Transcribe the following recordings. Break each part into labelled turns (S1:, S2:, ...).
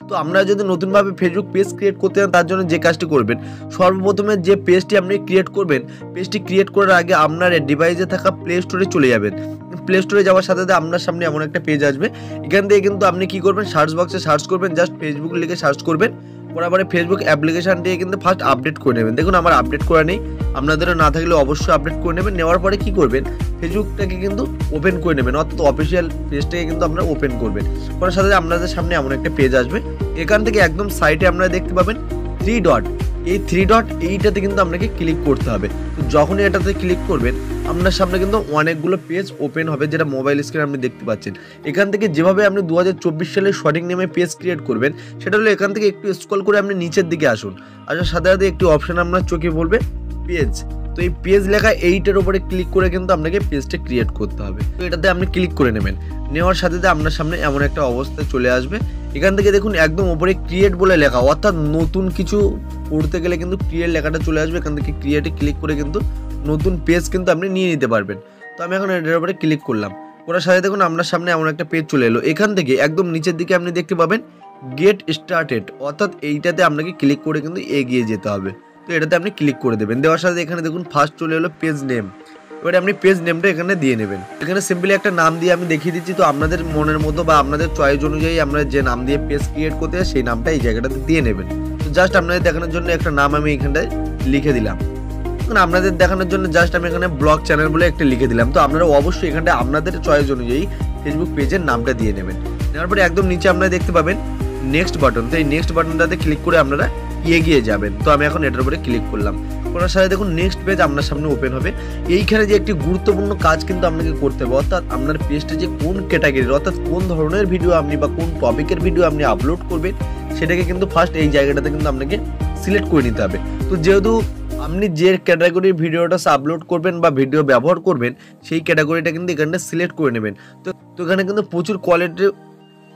S1: তো আপনারা যদি নতুনভাবে ফেসবুক পেজ ক্রিয়েট করতে চান তার জন্য যে কাজটি করবেন, সর্বপ্রথমে যে পেজটি আপনি ক্রিয়েট করবেন, পেজটি ক্রিয়েট করার আগে আপনার ডিভাইসে থাকা প্লে স্টোরে চলে যাবেন। প্লে স্টোরে যাওয়ার সাথে সাথে আপনার সামনে এমন একটা পেজ আসবে। এখান থেকে কিন্তু আপনি কি করবেন, সার্চ বক্সে সার্চ করবেন, জাস্ট ফেসবুক লিখে সার্চ করবেন। করার পরে ফেসবুক অ্যাপ্লিকেশানটি কিন্তু ফার্স্ট আপডেট করে নেবেন। দেখুন আমার আপডেট করা নেই, আপনাদেরও না থাকলে অবশ্যই আপডেট করে নেবেন। নেওয়ার পরে কি করবেন, ফেসবুকটাকে কিন্তু ওপেন করে নেবেন, অর্থাৎ অফিসিয়াল পেজটাকে কিন্তু আপনারা ওপেন করবেন। করার সাথে আপনাদের সামনে এমন একটা পেজ আসবে। এখান থেকে একদম সাইডে আপনারা দেখতে পাবেন 3 ডট, এই 3 ডট এইটাতে কিন্তু আপনাকে ক্লিক করতে হবে। তো যখনই এটাতে ক্লিক করবেন আপনার সামনে কিন্তু অনেকগুলো পেজ ওপেন হবে, যেটা মোবাইল স্ক্রিনে আপনি দেখতে পাচ্ছেন। এখান থেকে যেভাবে আপনি 2024 সালের শর্টিং নেমে পেজ ক্রিয়েট করবেন সেটা হলো এখান থেকে একটু স্ক্রল করে আপনি নিচের দিকে আসুন। আসার সাথে সাথে একটি অপশন আপনার চোখে পড়বে পেজ। তো এই পেজ লেখা এইটার উপরে ক্লিক করে কিন্তু আপনাকে পেজটা ক্রিয়েট করতে হবে। তো এটাতে আপনি ক্লিক করে নেবেন। নেওয়ার সাথে সাথে আপনার সামনে এমন একটা অবস্থা চলে আসবে। এখান থেকে দেখুন একদম উপরে ক্রিয়েট বলে লেখা, অর্থাৎ নতুন কিছু করতে গেলে কিন্তু ক্রিয়েট লেখাটা চলে আসবে। এখান থেকে ক্রিয়েটে ক্লিক করে কিন্তু নতুন পেজ কিন্তু আপনি নিয়ে নিতে পারবেন। তো আমি এখন এটার উপরে ক্লিক করলাম। করার সাথে দেখুন আপনার সামনে এমন একটা পেজ চলে এলো। এখান থেকে একদম নিচের দিকে আপনি দেখতে পাবেন গেট স্টার্টেড, অর্থাৎ এইটাতে আপনাকে ক্লিক করে কিন্তু এগিয়ে যেতে হবে। তো এটাতে আপনি ক্লিক করে দেবেন। দেওয়ার সাথে এখানে দেখুন ফার্স্ট চলে এলো পেজ নেম। এবারে আপনি পেজ নেমটা এখানে দিয়ে নেবেন। এখানে সিম্পলি একটা নাম দিয়ে আমি দেখিয়ে দিচ্ছি। তো আপনাদের মনের মতো বা আপনাদের চয়েস অনুযায়ী আপনারা যে নাম দিয়ে পেজ ক্রিয়েট করতে হয় সেই নামটা এই জায়গাটাতে দিয়ে নেবেন। তো জাস্ট আপনাদের দেখানোর জন্য একটা নাম আমি এখানটায় লিখে দিলাম। আপনাদের দেখানোর জন্য জাস্ট আমি এখানে ব্লগ চ্যানেল বলে একটা লিখে দিলাম। তো আপনারা অবশ্যই এখানটা আপনাদের চয়েস অনুযায়ী ফেসবুক পেজের নামটা দিয়ে নেবেন। নেওয়ার পরে একদম নিচে আপনারা দেখতে পাবেন নেক্সট বাটন। তো এই নেক্সট বাটনটাতে ক্লিক করে আপনারা এগিয়ে যাবেন। তো আমি এখন এটার উপরে ক্লিক করলাম। করার সাথে দেখুন নেক্সট পেজ আপনার সামনে ওপেন হবে। এইখানে যে একটি গুরুত্বপূর্ণ কাজ কিন্তু আপনাকে করতে হবে, অর্থাৎ আপনার পেজটা যে কোন ক্যাটাগরির, অর্থাৎ কোন ধরনের ভিডিও আপনি বা কোন টপিকের ভিডিও আপনি আপলোড করবেন সেটাকে কিন্তু ফার্স্ট এই জায়গাটাতে কিন্তু আপনাকে সিলেক্ট করে নিতে হবে। তো যেহেতু আপনি যে ক্যাটাগরির ভিডিওটা আপলোড করবেন বা ভিডিও ব্যবহার করবেন সেই ক্যাটাগরিটা কিন্তু এখানে সিলেক্ট করে নেবেন। তো এখানে কিন্তু প্রচুর কোয়ালিটি,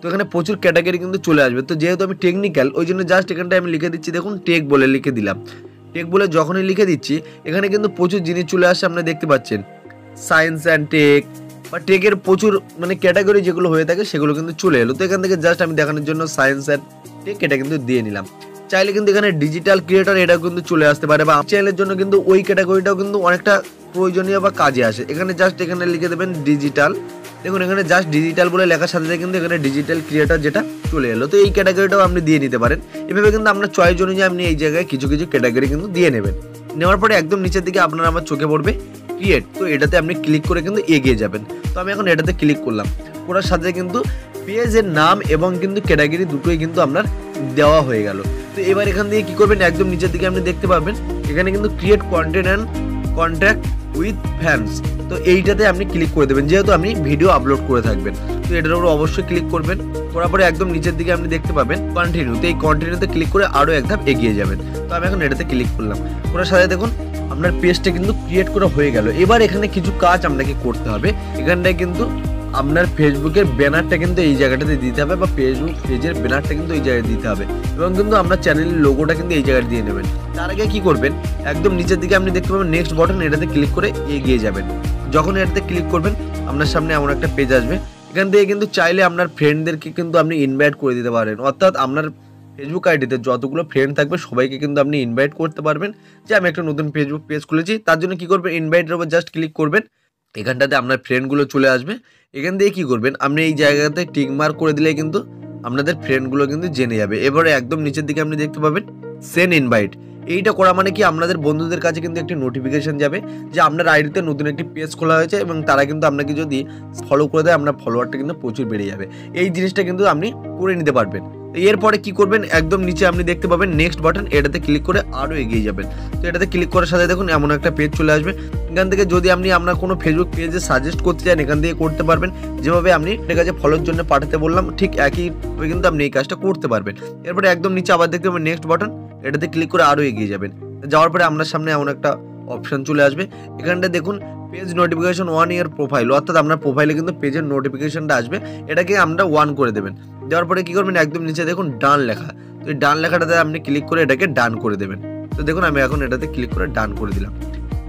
S1: তো এখানে প্রচুর ক্যাটাগরি কিন্তু চলে আসবে। তো যেহেতু আমি টেকনিক্যাল, ওই জন্য জাস্ট এখানটায় আমি লিখে দিচ্ছি, দেখুন টেক বলে লিখে দিলাম। টেক বলে যখনই লিখে দিচ্ছি এখানে কিন্তু প্রচুর জিনিস চলে আসছে, আপনারা দেখতে পাচ্ছেন সায়েন্স অ্যান্ড টেক বা টেকের প্রচুর ক্যাটাগরি যেগুলো হয়ে থাকে সেগুলো কিন্তু চলে এলো। তো এখান থেকে জাস্ট আমি দেখানোর জন্য সায়েন্স অ্যান্ড টেক এটা কিন্তু দিয়ে নিলাম। চাইলে কিন্তু এখানে ডিজিটাল ক্রিয়েটর এটাও কিন্তু চলে আসতে পারে, বা চ্যানেলের জন্য কিন্তু ওই ক্যাটাগরিটাও কিন্তু অনেকটা প্রয়োজনীয় বা কাজে আসে। এখানে জাস্ট এখানে লিখে দেবেন ডিজিটাল। দেখুন এখানে জাস্ট ডিজিটাল বলে লেখার সাথে সাথে কিন্তু এখানে ডিজিটাল ক্রিয়েটর যেটা চলে এলো। তো এই ক্যাটাগরিটাও আপনি দিয়ে নিতে পারেন। এভাবে কিন্তু আপনার চয়েস অনুযায়ী আপনি এই জায়গায় কিছু কিছু ক্যাটাগরি কিন্তু দিয়ে নেবেন। নেওয়ার পরে একদম নিচের দিকে আপনার আমার চোখে পড়বে ক্রিয়েট। তো এটাতে আপনি ক্লিক করে কিন্তু এগিয়ে যাবেন। তো আমি এখন এটাতে ক্লিক করলাম। করার সাথে কিন্তু পেজের নাম এবং কিন্তু ক্যাটাগরি দুটোই কিন্তু আপনার দেওয়া হয়ে গেল। তো এবার এখান থেকে কি করবেন, একদম নিচের দিকে আপনি দেখতে পাবেন এখানে কিন্তু create content and contact with fans. তো এইটাতে আপনি ক্লিক করে দেবেন, যেহেতু আপনি ভিডিও আপলোড করে থাকবেন। তো এটার উপর অবশ্যই ক্লিক করবেন। করার পরে একদম নিচের দিকে আপনি দেখতে পাবেন কন্টিনিউ। তো এই কন্টিনিউতে ক্লিক করে আরও এক ধাপ এগিয়ে যাবেন। তো আমি এখন এটাতে ক্লিক করলাম। করার সাথে দেখুন আপনার পেজটা কিন্তু ক্রিয়েট করা হয়ে গেল। এবার এখানে কিছু কাজ আপনাকে করতে হবে। এখানটায় কিন্তু আপনার ফেসবুকের ব্যানারটা কিন্তু এই জায়গাটাতে দিতে হবে, বা ফেসবুক পেজের ব্যানারটা কিন্তু এই জায়গায় দিতে হবে, এবং কিন্তু আপনার চ্যানেলের লোগোটা কিন্তু এই জায়গায় দিয়ে নেবেন। তার আগে কি করবেন, একদম নিচের দিকে আপনি দেখতে পাবেন নেক্সট বাটন, এটাতে ক্লিক করে এগিয়ে যাবেন। যখন এটাতে ক্লিক করবেন আপনার সামনে এমন একটা পেজ আসবে। এখান থেকে কিন্তু চাইলে আপনার ফ্রেন্ডদেরকে কিন্তু আপনি ইনভাইট করে দিতে পারেন, অর্থাৎ আপনার ফেসবুক আইডিতে যতগুলো ফ্রেন্ড থাকবে সবাইকে কিন্তু আপনি ইনভাইট করতে পারবেন যে আমি একটা নতুন ফেসবুক পেজ খুলেছি। তার জন্য কি করবেন, ইনভাইটের উপর জাস্ট ক্লিক করবেন। এখানটাতে আপনার ফ্রেন্ডগুলো চলে আসবে। এখান থেকে কি করবেন, আপনি এই জায়গাতে টিক মার্ক করে দিলে কিন্তু আপনাদের ফ্রেন্ডগুলো কিন্তু জেনে যাবে। এবারে একদম নিচের দিকে আপনি দেখতে পাবেন সেন্ড ইনভাইট। এইটা করা মানে কি, আপনাদের বন্ধুদের কাছে কিন্তু একটি নোটিফিকেশন যাবে যে আপনার আইডিতে নতুন একটি পেজ খোলা হয়েছে, এবং তারা কিন্তু আপনাকে যদি ফলো করে দেয় আপনার ফলোয়ারটা কিন্তু প্রচুর বেড়ে যাবে। এই জিনিসটা কিন্তু আপনি করে নিতে পারবেন। এরপরে কি করবেন, একদম নিচে আপনি দেখতে পাবেন নেক্সট বাটন, এটাতে ক্লিক করে আরও এগিয়ে যাবেন। তো এটাতে ক্লিক করার সাথে দেখুন এমন একটা পেজ চলে আসবে। এখান থেকে যদি আপনি আপনার কোনো ফেসবুক পেজে সাজেস্ট করতে চান এখান থেকে করতে পারবেন। যেভাবে আপনি আপনার কাছে ফলোর জন্য পাঠাতে বললাম ঠিক একইভাবে কিন্তু আপনি এই কাজটা করতে পারবেন। এরপরে একদম নিচে আবার দেখতে পাবেন নেক্সট বাটন, এটাতে ক্লিক করে আরও এগিয়ে যাবেন। যাওয়ার পরে আপনার সামনে এমন একটা অপশন চলে আসবে। এখানটা দেখুন পেজ নোটিফিকেশন 1 ইয়ার প্রোফাইল, অর্থাৎ আপনার প্রোফাইলে কিন্তু পেজের নোটিফিকেশনটা আসবে, এটাকে আমরা 1 করে দেবেন। দেওয়ার পরে কি করবেন, একদম নিচে দেখুন ডান লেখা। তো এই ডান লেখাটাতে আপনি ক্লিক করে এটাকে ডান করে দেবেন। তো দেখুন আমি এখন এটাতে ক্লিক করে ডান করে দিলাম।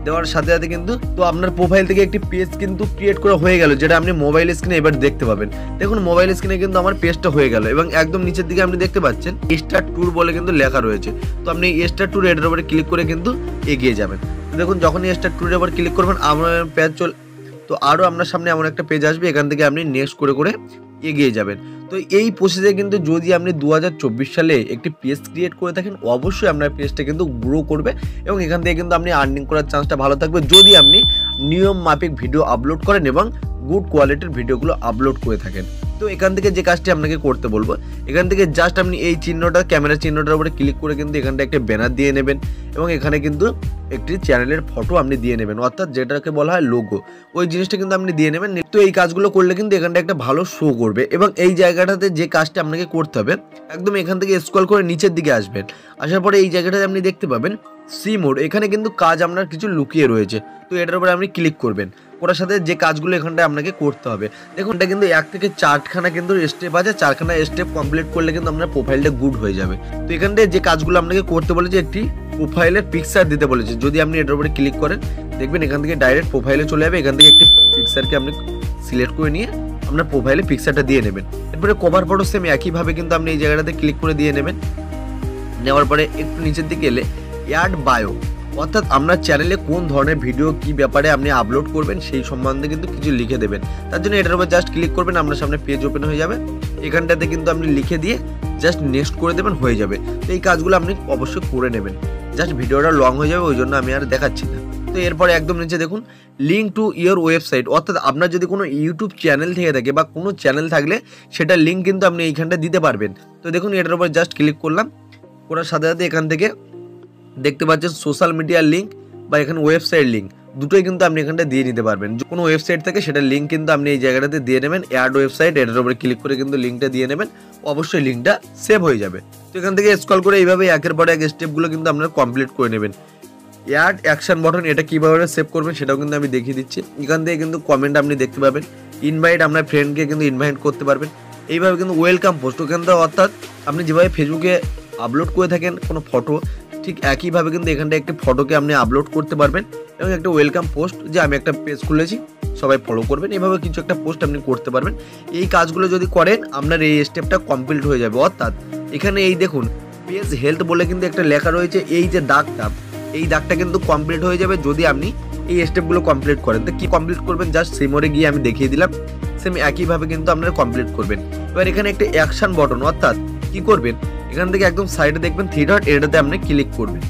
S1: দেওয়ার সাথে সাথে কিন্তু তো আপনার প্রোফাইল থেকে একটি পেজ কিন্তু ক্রিয়েট করা হয়ে গেল, যেটা আপনি মোবাইল স্ক্রিনে এবার দেখতে পাবেন। দেখুন মোবাইল স্ক্রিনে কিন্তু আমার পেজটা হয়ে গেল এবং একদম নিচের দিকে আপনি দেখতে পাচ্ছেন স্টার ট্যুর বলে কিন্তু লেখা রয়েছে। তো আপনি স্টার ট্যুর এটার উপরে ক্লিক করে কিন্তু এগিয়ে যাবেন। দেখুন যখনই স্টার ট্যুরের উপর ক্লিক করবেন আমার পেজ তো আরও আপনার সামনে এমন একটা পেজ আসবে, এখান থেকে আপনি নেক্সট করে করে এগিয়ে যাবেন। তো এই প্রসেসে কিন্তু যদি আপনি 2024 সালে একটি পেজ ক্রিয়েট করে থাকেন, অবশ্যই আপনার পেজটা কিন্তু গ্রো করবে এবং এখান থেকে কিন্তু আপনি আর্নিং করার চান্সটা ভালো থাকবে যদি আপনি নিয়ম মাফিক ভিডিও আপলোড করেন এবং গুড কোয়ালিটির ভিডিওগুলো আপলোড করে থাকেন। তো এখান থেকে যে কাজটি আপনাকে করতে বলবো, এখান থেকে জাস্ট আপনি এই চিহ্নটা ক্যামেরা চিহ্নটার উপরে ক্লিক করে কিন্তু এখানটা একটা ব্যানার দিয়ে নেবেন এবং এখানে কিন্তু একটি চ্যানেলের ফটো আপনি দিয়ে নেবেন, অর্থাৎ যেটাকে বলা হয় লোগো, ওই জিনিসটা কিন্তু আপনি দিয়ে নেবেন। তো এই কাজগুলো করলে কিন্তু এখানটা একটা ভালো শো করবে এবং এই জায়গাটাতে যে কাজটা আপনাকে করতে হবে, একদম এখান থেকে স্ক্রল করে নিচের দিকে আসবেন। আসার পরে এই জায়গাটাতে আপনি দেখতে পাবেন সি মোড, এখানে কিন্তু কাজ আপনার কিছু লুকিয়ে রয়েছে। তো এটার উপরে আপনি ক্লিক করবেন, করার সাথে যে কাজগুলো এখানটায় আপনাকে করতে হবে, দেখুন এটা কিন্তু 1 থেকে 4খানা কিন্তু স্টেপ আছে, 4খানা স্টেপ কমপ্লিট করলে কিন্তু আপনার প্রোফাইলটা গুড হয়ে যাবে। তো এখানটায় যে কাজগুলো আপনাকে করতে বলেছে, একটি প্রোফাইলের পিকচার দিতে বলেছে। যদি আপনি এটার উপরে ক্লিক করেন দেখবেন এখান থেকে ডাইরেক্ট প্রোফাইলে চলে যাবে। এখান থেকে একটি পিকচারকে আপনি সিলেক্ট করে নিয়ে আপনার প্রোফাইলে পিকচারটা দিয়ে নেবেন। এরপরে কভার ফটো সেম একইভাবে কিন্তু আপনি এই জায়গাটাতে ক্লিক করে দিয়ে নেবেন। নেওয়ার পরে একটু নিচের দিকে এলে অ্যাড বায়ো, অর্থাৎ আপনার চ্যানেলে কোন ধরনের ভিডিও কি ব্যাপারে আপনি আপলোড করবেন সেই সম্বন্ধে কিন্তু কিছু লিখে দেবেন। তার জন্য এটার উপর জাস্ট ক্লিক করবেন, আপনার সামনে পেজ ওপেন হয়ে যাবে। এখানটাতে কিন্তু আপনি লিখে দিয়ে জাস্ট নেক্সট করে দেবেন, হয়ে যাবে। তো এই কাজগুলো আপনি অবশ্যই করে নেবেন। জাস্ট ভিডিওটা লং হয়ে যাবে, ওই জন্য আমি আর দেখাচ্ছি না। তো এরপরে একদম নিচে দেখুন লিঙ্ক টু ইয়োর ওয়েবসাইট, অর্থাৎ আপনার যদি কোনো ইউটিউব চ্যানেল থেকে থাকে বা কোনো চ্যানেল থাকলে সেটার লিঙ্ক কিন্তু আপনি এইখানটা দিতে পারবেন। তো দেখুন এটার উপর জাস্ট ক্লিক করলাম, করার সাথে সাথে এখান থেকে দেখতে পাচ্ছেন সোশ্যাল মিডিয়ার লিঙ্ক বা এখানে ওয়েবসাইট লিঙ্ক, দুটোই কিন্তু আপনি এখানটা দিয়ে নিতে পারবেন। কোনো ওয়েবসাইট থেকে সেটার লিঙ্ক কিন্তু আপনি এই জায়গাটাতে দিয়ে নেবেন। অ্যাড ওয়েবসাইট, এটার উপরে ক্লিক করে কিন্তু লিঙ্কটা দিয়ে নেবেন, অবশ্যই লিঙ্কটা সেভ হয়ে যাবে। তো এখান থেকে স্ক্রল করে এইভাবে একের পর এক স্টেপগুলো কিন্তু আপনারা কমপ্লিট করে নেবেন। অ্যাড অ্যাকশন বাটন, এটা কীভাবে সেভ করবেন সেটাও কিন্তু আমি দেখিয়ে দিচ্ছি। এখান থেকে কিন্তু কমেন্ট আপনি দেখতে পাবেন। ইনভাইট, আপনার ফ্রেন্ডকে কিন্তু ইনভাইট করতে পারবেন। এইভাবে কিন্তু ওয়েলকাম পোস্ট, ওখান থেকে অর্থাৎ আপনি যেভাবে ফেসবুকে আপলোড করে থাকেন কোনো ফটো, ঠিক একইভাবে কিন্তু এখানটা একটি ফটোকে আপনি আপলোড করতে পারবেন এবং একটা ওয়েলকাম পোস্ট, যে আমি একটা পেজ খুলেছি সবাই ফলো করবেন, এভাবে কিছু একটা পোস্ট আপনি করতে পারবেন। এই কাজগুলো যদি করেন আপনার এই স্টেপটা কমপ্লিট হয়ে যাবে। অর্থাৎ এখানে এই দেখুন পেজ হেলথ বলে কিন্তু একটা লেখা রয়েছে, এই যে দাগটা, এই দাগটা কিন্তু কমপ্লিট হয়ে যাবে যদি আপনি এই স্টেপগুলো কমপ্লিট করেন। তো কি কমপ্লিট করবেন, জাস্ট সিমোরে গিয়ে আমি দেখিয়ে দিলাম, সেম একইভাবে কিন্তু আপনারা কমপ্লিট করবেন। এবার এখানে একটা অ্যাকশন বাটন, অর্থাৎ কি করবেন, এখান থেকে একদম সাইডে দেখবেন থ্রি ডট, এটাতে আপনি ক্লিক করবেন।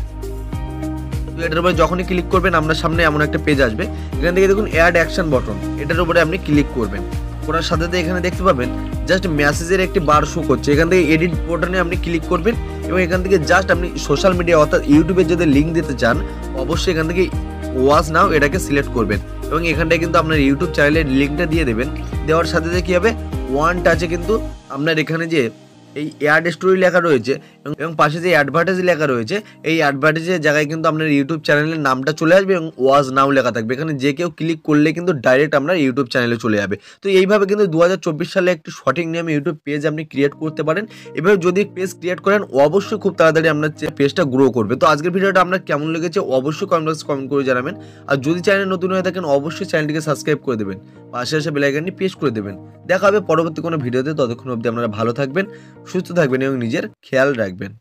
S1: তো এটার উপরে যখনই ক্লিক করবেন আপনার সামনে এমন একটা পেজ আসবে। এখান থেকে দেখুন অ্যাড অ্যাকশন বাটন, এটার উপরে আপনি ক্লিক করবেন। করার সাথে সাথে এখানে দেখতে পাবেন জাস্ট মেসেজের একটি বার শো করছে। এখান থেকে এডিট বাটনে আপনি ক্লিক করবেন এবং এখান থেকে জাস্ট আপনি সোশ্যাল মিডিয়া অর্থাৎ ইউটিউবে যদি লিঙ্ক দিতে চান, অবশ্যই এখান থেকে ওয়াচ নাও এটাকে সিলেক্ট করবেন এবং এখানটায় কিন্তু আপনার ইউটিউব চ্যানেলের লিঙ্কটা দিয়ে দেবেন। দেওয়ার সাথে সাথে কী হবে, ওয়ান টাচে কিন্তু আপনার এখানে যে এই অ্যাড স্টোরি লেখা রয়েছে এবং পাশে যে অ্যাডভার্টাইজ লেখা রয়েছে, এই অ্যাডভার্টাইজের জায়গায় কিন্তু আপনার ইউটিউব চ্যানেলের নামটা চলে আসবে এবং ওয়াচ নাও লেখা থাকবে। এখানে যে কেউ ক্লিক করলে কিন্তু ডাইরেক্ট আপনার ইউটিউব চ্যানেলে চলে যাবে। তো এইভাবে কিন্তু 2024 সালে একটি সঠিক নিয়মে ইউটিউব পেজ আপনি ক্রিয়েট করতে পারেন। এভাবে যদি পেজ ক্রিয়েট করেন অবশ্যই খুব তাড়াতাড়ি আপনার পেজটা গ্রো করবে। তো আজকের ভিডিওটা আপনার কেমন লেগেছে অবশ্যই কমেন্ট করে জানাবেন। আর যদি চ্যানেল নতুন হয়ে থাকেন অবশ্যই চ্যানেলটিকে সাবস্ক্রাইব করে দেবেন, পাশে এসে বেল আইকনটি প্রেস করে দেবেন। দেখা হবে পরবর্তী কোনো ভিডিওতে, ততক্ষণ অবধি আপনারা ভালো থাকবেন, সুস্থ থাকবেন এবং নিজের খেয়াল রাখবেন।